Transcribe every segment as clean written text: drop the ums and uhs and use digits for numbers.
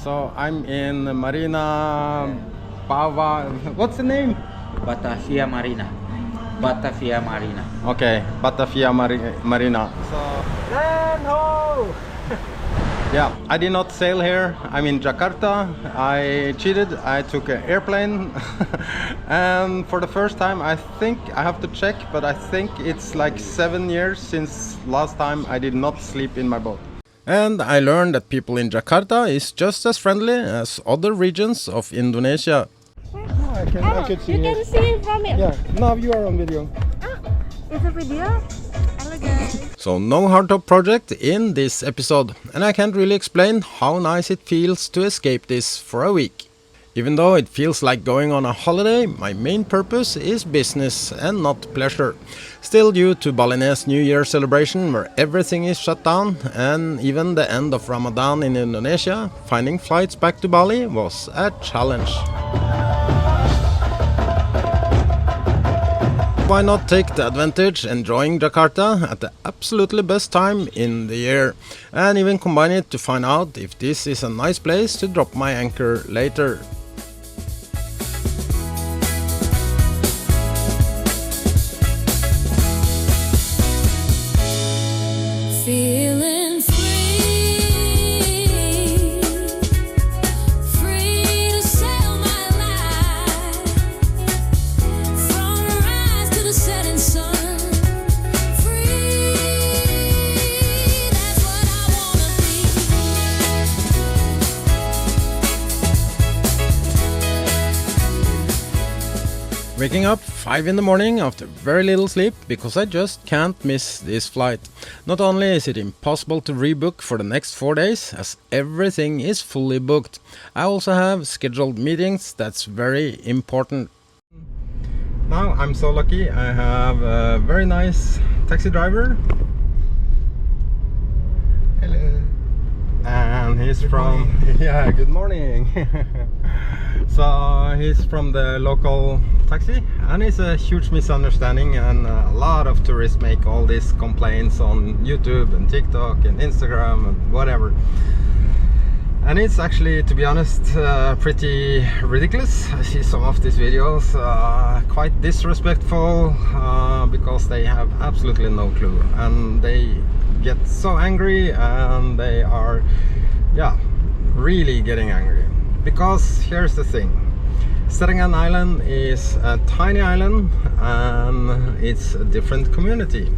So I'm in Marina, Pava. What's the name? Batavia Marina. Batavia Marina. Okay, Batavia Marina. So land ho! Yeah, I did not sail here. I'm in Jakarta. I cheated. I took an airplane, and for the first time, I think I have to check, but I think it's like 7 years since last time I did not sleep in my boat. And I learned that people in Jakarta is just as friendly as other regions of Indonesia. No, I can see you can see from it. Yeah, now you are on video. It's a video. Elegant. So no hardtop project in this episode, and I can't really explain how nice it feels to escape this for a week. Even though it feels like going on a holiday, my main purpose is business and not pleasure. Still, due to Balinese New Year celebration where everything is shut down, and even the end of Ramadan in Indonesia, finding flights back to Bali was a challenge. Why not take the advantage enjoying Jakarta at the absolutely best time in the year, and even combine it to find out if this is a nice place to drop my anchor later. Feeling free to sail my life from rise to the setting sun. Free, that's what I wanna be. Waking up 5 in the morning after very little sleep because I just can't miss this flight. Not only is it impossible to rebook for the next 4 days as everything is fully booked, I also have scheduled meetings that's very important. Now I'm so lucky, I have a very nice taxi driver. Hello. And he's from yeah, good morning. So he's from the local taxi, and it's a huge misunderstanding, and a lot of tourists make all these complaints on YouTube and TikTok and Instagram and whatever. And it's actually, to be honest, pretty ridiculous. I see some of these videos quite disrespectful because they have absolutely no clue, and they get so angry, and they are, yeah, really getting angry. Because here's the thing, Serengan Island is a tiny island, and it's a different community.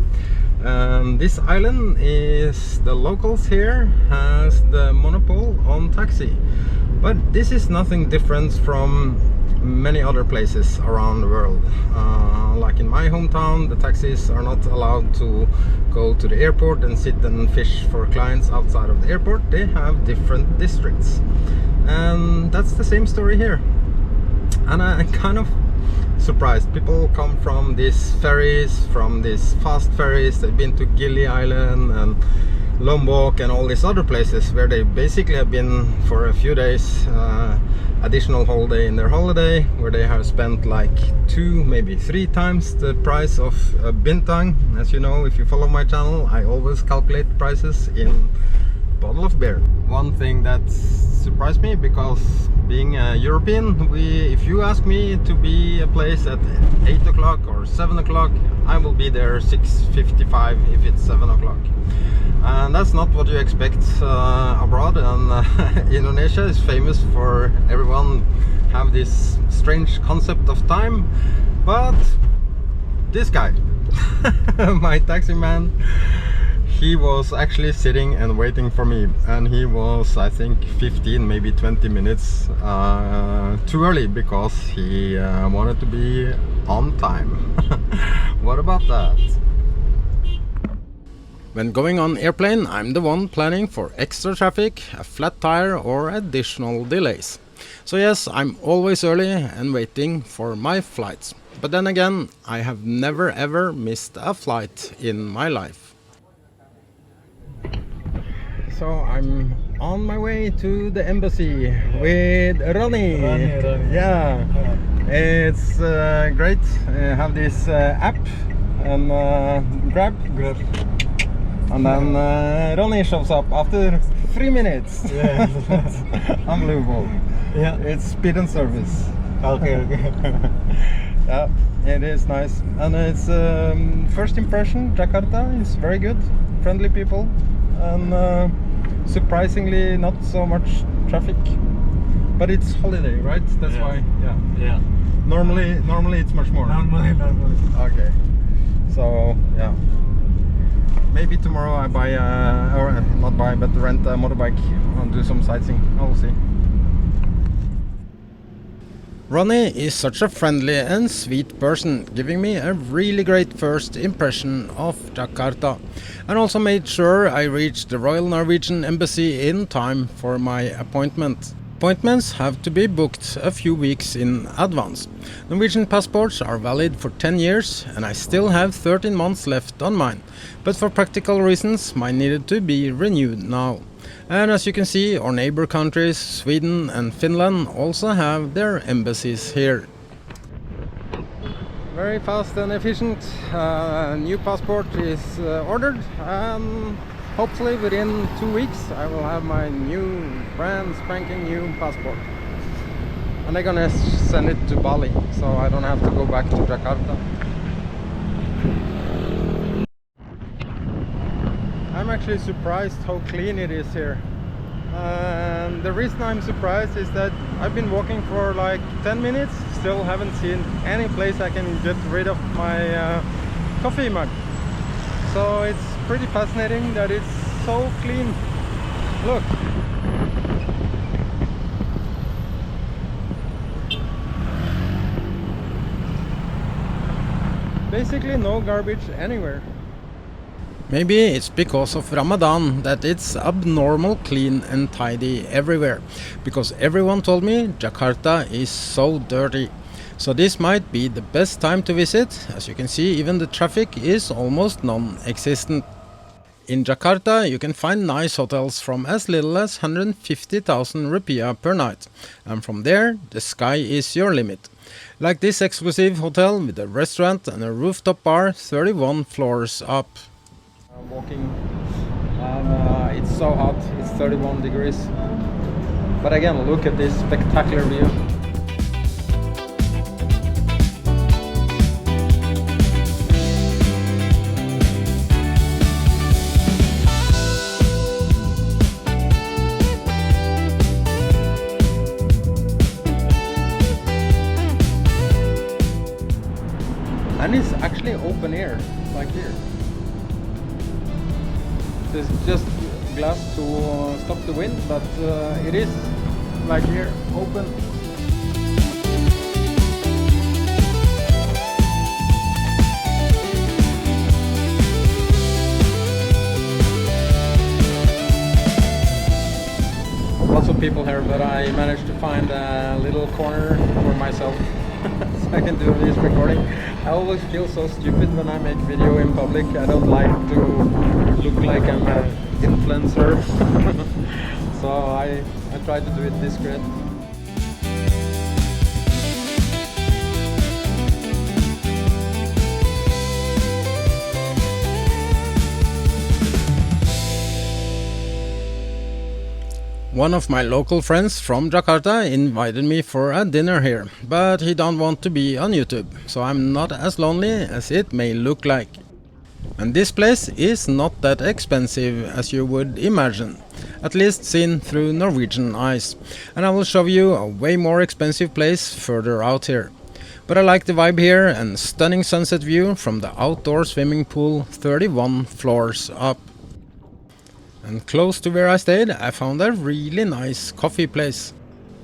This island is, the locals here has the monopoly on taxi, but this is nothing different from many other places around the world. Like in my hometown, the taxis are not allowed to go to the airport and sit and fish for clients outside of the airport. They have different districts, and that's the same story here. And I'm kind of surprised. People come from these ferries, from these fast ferries. They've been to Gili Island and Lombok and all these other places where they basically have been for a few days, additional holiday in their holiday, where they have spent like 2, maybe 3 times the price of a bintang. As you know, if you follow my channel, I always calculate prices in bottle of beer. One thing that surprised me, because being a European, if you ask me to be a place at 8 o'clock or 7 o'clock, I will be there 6:55 if it's 7 o'clock. And that's not what you expect abroad. And Indonesia is famous for everyone have this strange concept of time, but this guy, my taxi man, he was actually sitting and waiting for me, and he was, I think, 15, maybe 20 minutes too early because he wanted to be on time. What about that? When going on airplane, I'm the one planning for extra traffic, a flat tire or additional delays. So yes, I'm always early and waiting for my flights. But then again, I have never ever missed a flight in my life. So I'm on my way to the embassy with Ronnie. Yeah, it's great. I have this app and grab. And then Ronnie shows up after 3 minutes. Yeah. Unbelievable. Yeah. It's speed and service. Okay. Yeah, it is nice. And it's first impression, Jakarta is very good. Friendly people. And surprisingly not so much traffic. But it's holiday, right? That's Yeah. why. Yeah. Yeah. Normally it's much more. Normally. Okay. So yeah. Maybe tomorrow I buy or not buy, but rent a motorbike and do some sightseeing. I will see. Ronnie is such a friendly and sweet person, giving me a really great first impression of Jakarta, and also made sure I reached the Royal Norwegian Embassy in time for my appointment. Appointments have to be booked a few weeks in advance. Norwegian passports are valid for 10 years and I still have 13 months left on mine, but for practical reasons mine needed to be renewed now. And as you can see, our neighbor countries, Sweden and Finland, also have their embassies here. Very fast and efficient. New passport is ordered, and hopefully within 2 weeks I will have my new, brand spanking new passport. And they're gonna send it to Bali, so I don't have to go back to Jakarta. I'm actually surprised how clean it is here. And the reason I'm surprised is that I've been walking for like 10 minutes, still haven't seen any place I can get rid of my coffee mug. So it's pretty fascinating that it's so clean. Look. Basically no garbage anywhere. Maybe it's because of Ramadan that it's abnormal clean and tidy everywhere, because everyone told me Jakarta is so dirty. So this might be the best time to visit. As you can see, even the traffic is almost non-existent. In Jakarta you can find nice hotels from as little as 150,000 rupiah per night, and from there the sky is your limit. Like this exclusive hotel with a restaurant and a rooftop bar 31 floors up. Walking, and it's so hot, it's 31 degrees. But again, look at this spectacular view. And it's actually open air, like here. There's just glass to stop the wind, but it is like here, open. Lots of people here, but I managed to find a little corner for myself so I can do this recording. I always feel so stupid when I make video in public. I don't like to look like I'm an influencer. So I try to do it discreet. One of my local friends from Jakarta invited me for a dinner here, but he don't want to be on YouTube, so I'm not as lonely as it may look like. And this place is not that expensive as you would imagine, at least seen through Norwegian eyes, and I will show you a way more expensive place further out here. But I like the vibe here and stunning sunset view from the outdoor swimming pool 31 floors up. And close to where I stayed, I found a really nice coffee place.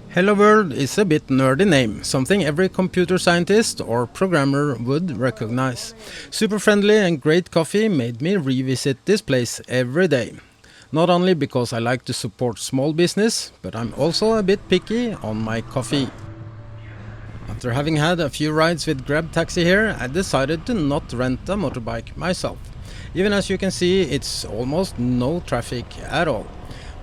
Hello World is a bit nerdy name, something every computer scientist or programmer would recognize. Super friendly and great coffee made me revisit this place every day. Not only because I like to support small business, but I'm also a bit picky on my coffee. After having had a few rides with Grab Taxi here, I decided to not rent a motorbike myself. Even as you can see, it's almost no traffic at all.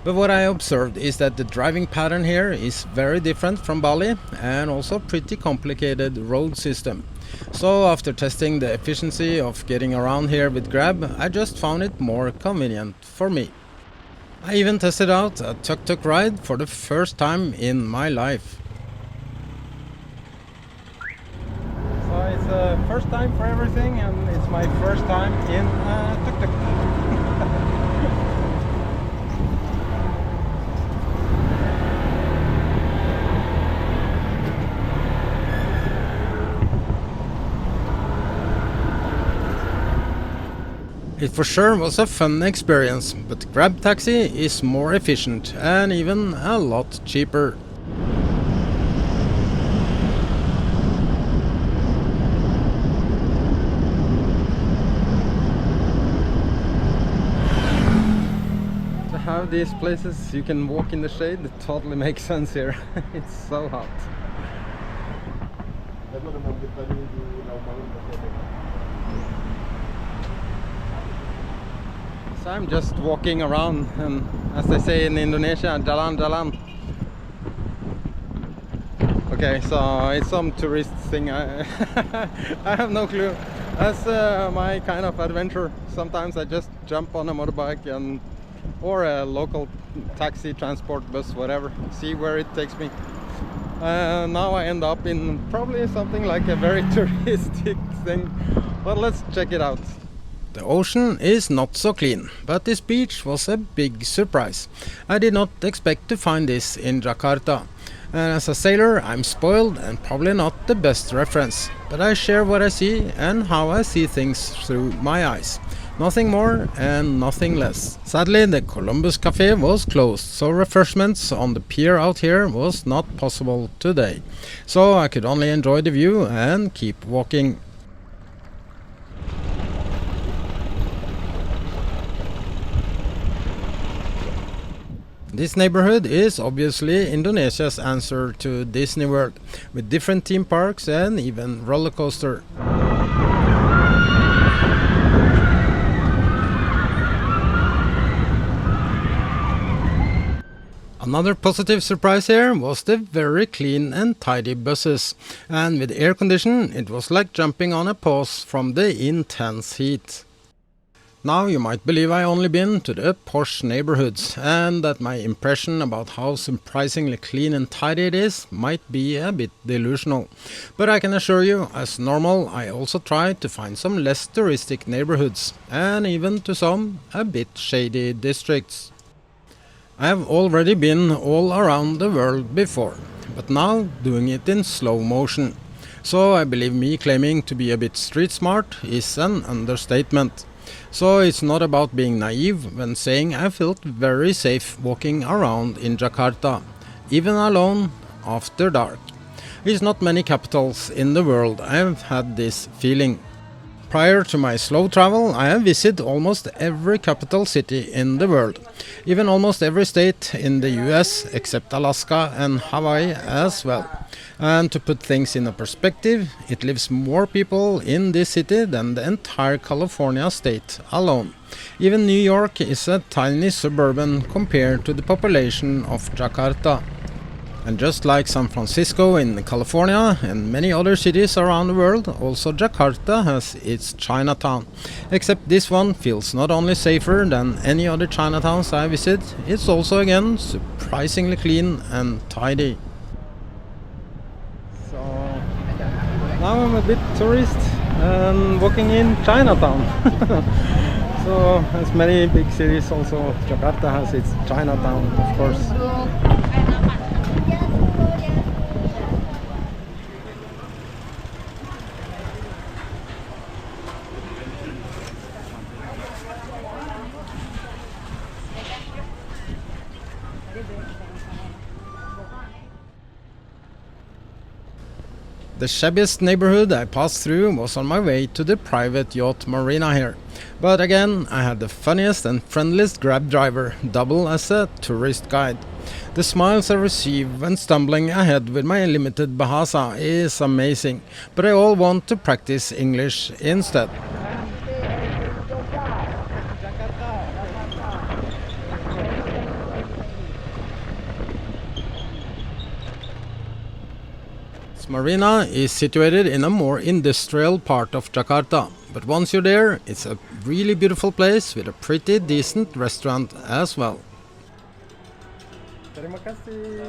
But what I observed is that the driving pattern here is very different from Bali, and also pretty complicated road system. So after testing the efficiency of getting around here with Grab, I just found it more convenient for me. I even tested out a tuk-tuk ride for the first time in my life. So it's the first time for everything, and it's my first time in a tuk-tuk. It for sure was a fun experience, but Grab taxi is more efficient and even a lot cheaper. To have these places you can walk in the shade, it totally makes sense here. It's so hot. So I'm just walking around, and as they say in Indonesia, jalan-jalan. Okay, so it's some tourist thing. I have no clue. That's my kind of adventure. Sometimes I just jump on a motorbike or a local taxi, transport, bus, whatever. See where it takes me. Now I end up in probably something like a very touristic thing. But let's check it out. The ocean is not so clean, but this beach was a big surprise. I did not expect to find this in Jakarta. And as a sailor, I'm spoiled and probably not the best reference. But I share what I see and how I see things through my eyes. Nothing more and nothing less. Sadly, the Columbus Cafe was closed, so refreshments on the pier out here was not possible today. So I could only enjoy the view and keep walking. This neighborhood is obviously Indonesia's answer to Disney World, with different theme parks and even roller coaster. Another positive surprise here was the very clean and tidy buses, and with air condition it was like jumping on a pause from the intense heat. Now you might believe I only been to the posh neighborhoods, and that my impression about how surprisingly clean and tidy it is might be a bit delusional. But I can assure you, as normal, I also try to find some less touristic neighborhoods, and even to some a bit shady districts. I have already been all around the world before, but now doing it in slow motion. So I believe me claiming to be a bit street smart is an understatement. So it's not about being naive when saying I felt very safe walking around in Jakarta, even alone after dark. It's not many capitals in the world I've had this feeling. Prior to my slow travel, I have visited almost every capital city in the world, even almost every state in the US except Alaska and Hawaii as well. And to put things in a perspective, it lives more people in this city than the entire California state alone. Even New York is a tiny suburban compared to the population of Jakarta. And just like San Francisco in California and many other cities around the world, also Jakarta has its Chinatown. Except this one feels not only safer than any other Chinatowns I visit, it's also again surprisingly clean and tidy. So now I'm a bit tourist and walking in Chinatown. So as many big cities, also Jakarta has its Chinatown, of course. The shabbiest neighborhood I passed through was on my way to the private yacht Marina here. But again, I had the funniest and friendliest Grab driver, double as a tourist guide. The smiles I receive when stumbling ahead with my limited Bahasa is amazing, but I all want to practice English instead. Marina is situated in a more industrial part of Jakarta, but once you're there, it's a really beautiful place with a pretty decent restaurant as well. Terima kasih.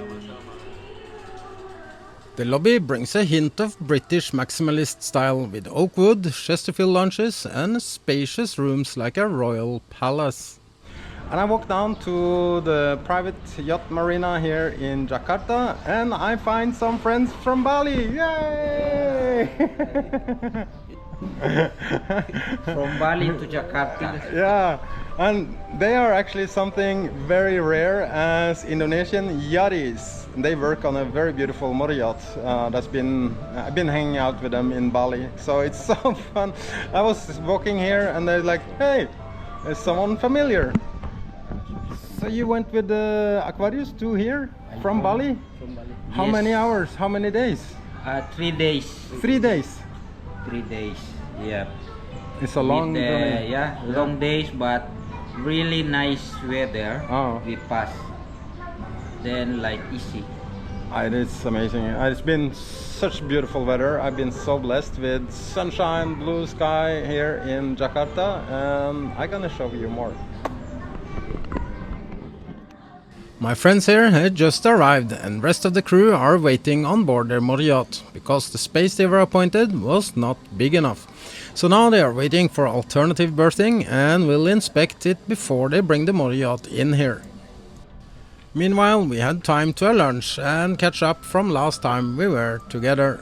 The lobby brings a hint of British maximalist style with oak wood, Chesterfield lounges and spacious rooms like a royal palace. And I walk down to the private yacht Marina here in Jakarta and I find some friends from Bali. Yay! From Bali to Jakarta. Yeah, and they are actually something very rare as Indonesian yachties. They work on a very beautiful motor yacht I've been hanging out with them in Bali, so it's so fun. I was walking here and they're like, hey, there's someone familiar. So you went with the Aquarius too here from Bali? From Bali. How Yes. many hours? How many days? 3 days. 3 days. 3 days. Yeah. It's a long With, journey. yeah, long days, but really nice weather. Oh. We pass. Then like easy. It's amazing. It's been such beautiful weather. I've been so blessed with sunshine, blue sky here in Jakarta, and I'm gonna show you more. My friends here had just arrived and rest of the crew are waiting on board their motor yacht because the space they were appointed was not big enough. So now they are waiting for alternative berthing and will inspect it before they bring the motor yacht in here. Meanwhile, we had time to a lunch and catch up from last time we were together.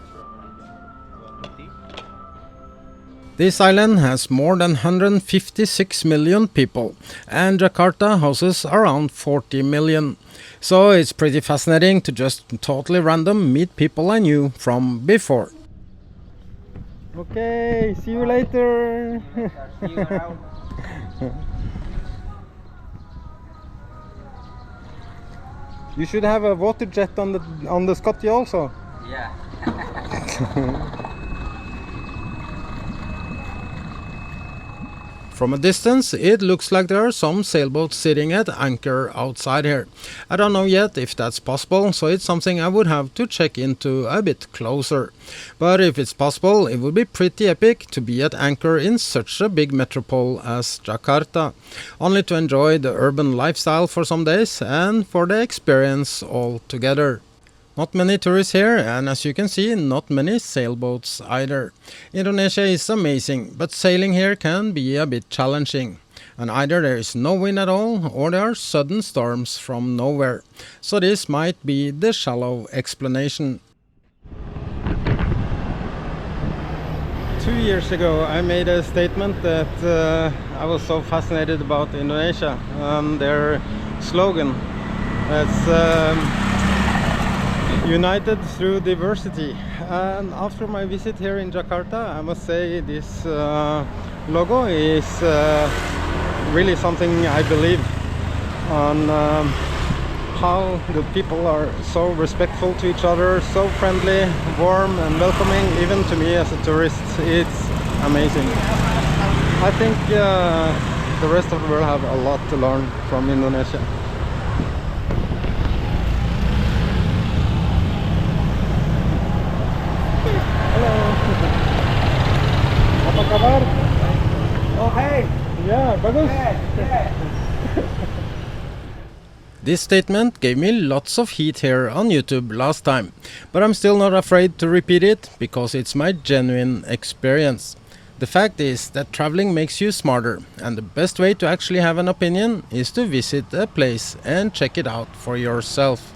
This island has more than 156 million people and Jakarta houses around 40 million. So it's pretty fascinating to just totally random meet people I knew from before. Okay, see you later. See you around. You should have a water jet on the SwT also. Yeah. From a distance, it looks like there are some sailboats sitting at anchor outside here. I don't know yet if that's possible, so it's something I would have to check into a bit closer. But if it's possible, it would be pretty epic to be at anchor in such a big metropole as Jakarta, only to enjoy the urban lifestyle for some days and for the experience altogether. Not many tourists here, and as you can see, not many sailboats either. Indonesia is amazing, but sailing here can be a bit challenging. And either there is no wind at all, or there are sudden storms from nowhere. So this might be the shallow explanation. 2 years ago I made a statement that I was so fascinated about Indonesia and their slogan. It's United through diversity, and after my visit here in Jakarta I must say this logo is really something I believe on, how the people are so respectful to each other, so friendly, warm and welcoming, even to me as a tourist. It's amazing. I think the rest of the world have a lot to learn from Indonesia. Apa kabar? Oh hey. Ya, bagus. This statement gave me lots of heat here on YouTube last time, but I'm still not afraid to repeat it because it's my genuine experience. The fact is that traveling makes you smarter, and the best way to actually have an opinion is to visit a place and check it out for yourself.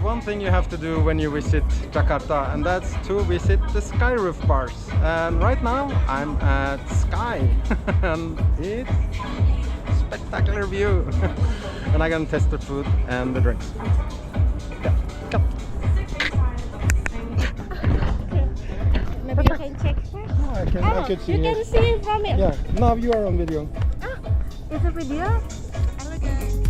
One thing you have to do when you visit Jakarta, and that's to visit the sky roof bars. And right now I'm at Sky and it's a spectacular view. And I can test the food and the drinks. Yeah. Come. Maybe you can check. No, I could see You it. can see from it. Yeah, now you are on video. It's a video. Elegant.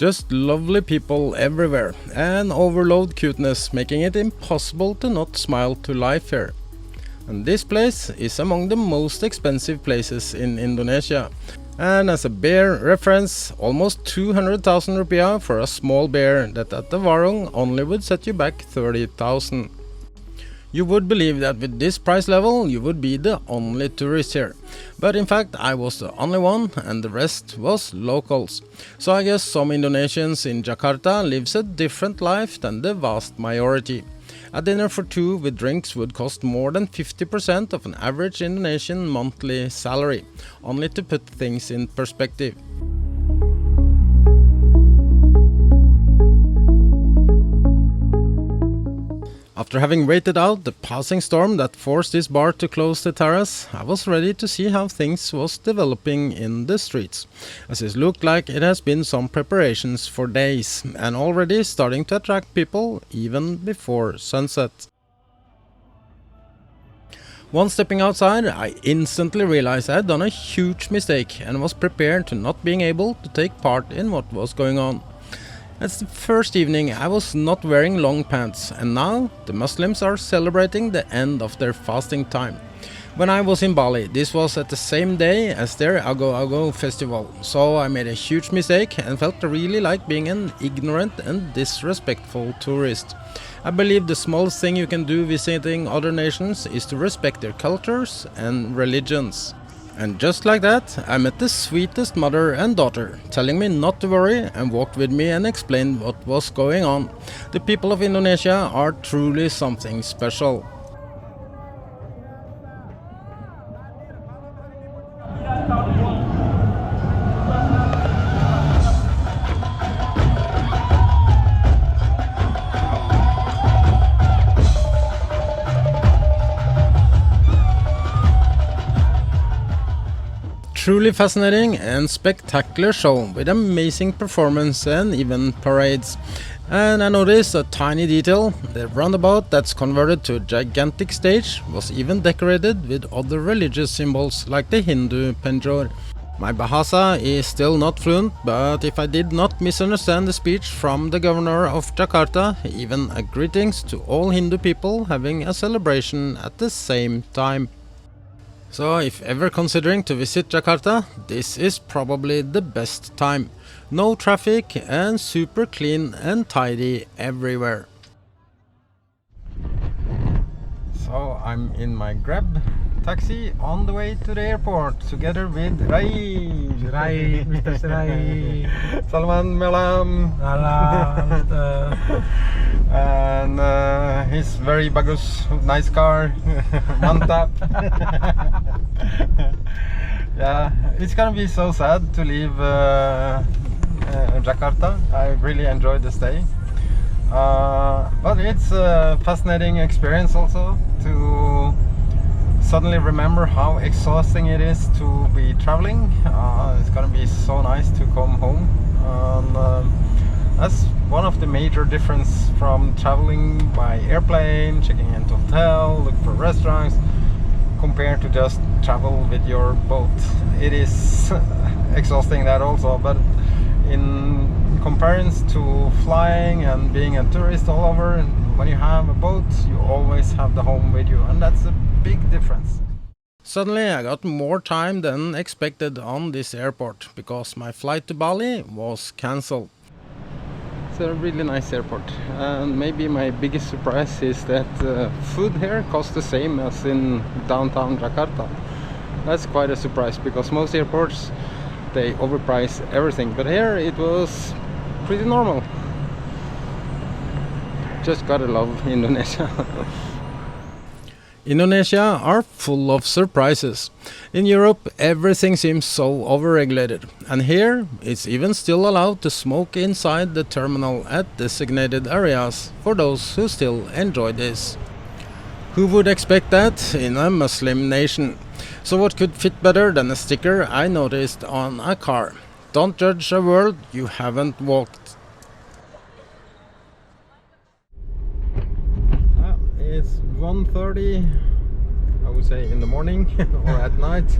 Just lovely people everywhere, and overload cuteness, making it impossible to not smile to life here. And this place is among the most expensive places in Indonesia. And as a bear reference, almost 200,000 rupiah for a small bear that at the warung only would set you back 30,000. You would believe that with this price level you would be the only tourist here. But in fact I was the only one and the rest was locals. So I guess some Indonesians in Jakarta lives a different life than the vast majority. A dinner for two with drinks would cost more than 50% of an average Indonesian monthly salary, only to put things in perspective. After having waited out the passing storm that forced this bar to close the terrace, I was ready to see how things was developing in the streets, as it looked like it has been some preparations for days, and already starting to attract people even before sunset. Once stepping outside, I instantly realized I had done a huge mistake and was prepared to not being able to take part in what was going on. As the first evening I was not wearing long pants, and now the Muslims are celebrating the end of their fasting time. When I was in Bali, this was at the same day as their Ago festival, so I made a huge mistake and felt really like being an ignorant and disrespectful tourist. I believe the smallest thing you can do visiting other nations is to respect their cultures and religions. And just like that, I met the sweetest mother and daughter, telling me not to worry and walked with me and explained what was going on. The people of Indonesia are truly something special. Truly fascinating and spectacular show with amazing performance and even parades. And I noticed a tiny detail: the roundabout that's converted to a gigantic stage was even decorated with other religious symbols like the Hindu penjor. My Bahasa is still not fluent, but if I did not misunderstand the speech from the governor of Jakarta, even a greetings to all Hindu people having a celebration at the same time. So if ever considering to visit Jakarta, this is probably the best time. No traffic and super clean and tidy everywhere. So I'm in my Grab taxi on the way to the airport together with Rai. Rai, Mr. Rai. Salman Malam. And his very bagus, nice car, mantap. Yeah, it's gonna be so sad to leave Jakarta. I really enjoyed the stay, but it's a fascinating experience also to suddenly remember how exhausting it is to be traveling. It's gonna be so nice to come home. That's one of the major difference from traveling by airplane, checking into hotel, look for restaurants, compared to just travel with your boat. It is exhausting that also, but in comparison to flying and being a tourist all over, when you have a boat you always have the home with you, and that's a big difference. Suddenly I got more time than expected on this airport because my flight to Bali was cancelled. It's a really nice airport, and maybe my biggest surprise is that food here costs the same as in downtown Jakarta. That's quite a surprise because most airports they overprice everything, but here it was pretty normal. Just gotta love Indonesia. Indonesia are full of surprises. In Europe everything seems so overregulated, and here it's even still allowed to smoke inside the terminal at designated areas for those who still enjoy this. Who would expect that in a Muslim nation? So what could fit better than a sticker I noticed on a car? Don't judge a world you haven't walked. It's 1:30. would say in the morning or at night.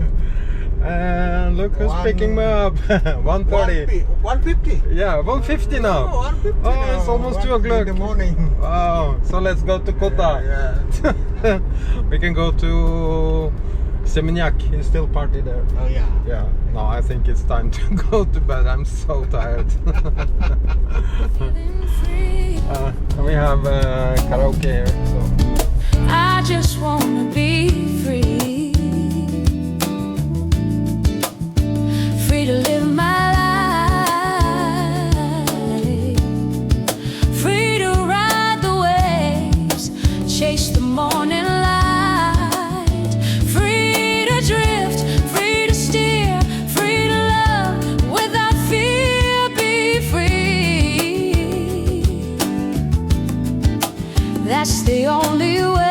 And look who's picking me up. 1:30. 150. Yeah, 1:50 now. Oh, 150 Oh, it's now. almost 2 1 o'clock. in the morning. Wow. So let's go to Kota. Yeah. We can go to Seminyak. He's still party there. Oh yeah. Yeah. No, I think it's time to go to bed. I'm so tired. And we have karaoke here. So. I just wanna be free, free to live my life, free to ride the waves, chase the morning light, free to drift, free to steer, free to love without fear, be free. That's the only way.